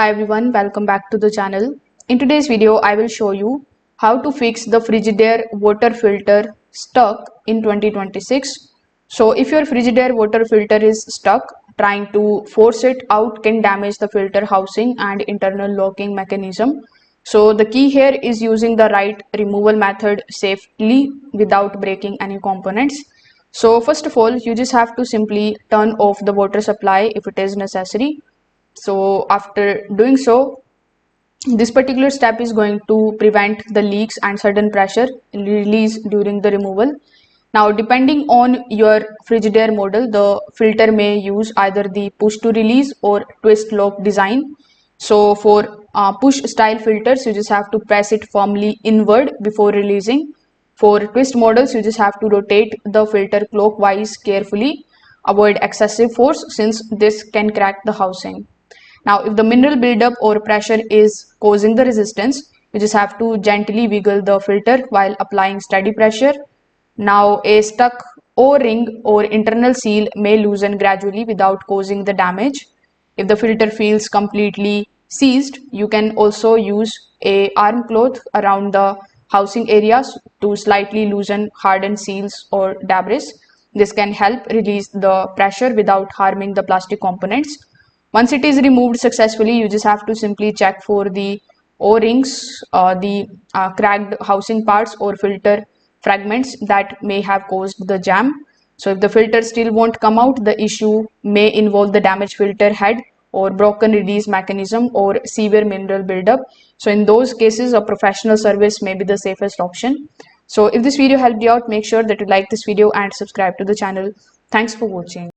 Hi everyone, welcome back to the channel. In today's video, I will show you how to fix the Frigidaire water filter stuck in 2026. So if your Frigidaire water filter is stuck, trying to force it out can damage the filter housing and internal locking mechanism. So the key here is using the right removal method safely without breaking any components. So first of all, you just have to simply turn off the water supply if it is necessary. So after doing so, this particular step is going to prevent the leaks and sudden pressure release during the removal. Now, depending on your Frigidaire model, the filter may use either the push to release or twist lock design. So for push style filters, you just have to press it firmly inward before releasing. For twist models, you just have to rotate the filter clockwise carefully. Avoid excessive force since this can crack the housing. Now, if the mineral buildup or pressure is causing the resistance, you just have to gently wiggle the filter while applying steady pressure. Now, a stuck O-ring or internal seal may loosen gradually without causing the damage. If the filter feels completely seized, you can also use a arm cloth around the housing areas to slightly loosen hardened seals or debris. This can help release the pressure without harming the plastic components. Once it is removed successfully, you just have to simply check for the O-rings, the cracked housing parts or filter fragments that may have caused the jam. So if the filter still won't come out, the issue may involve the damaged filter head or broken release mechanism or severe mineral buildup. So in those cases, a professional service may be the safest option. So if this video helped you out, make sure that you like this video and subscribe to the channel. Thanks for watching.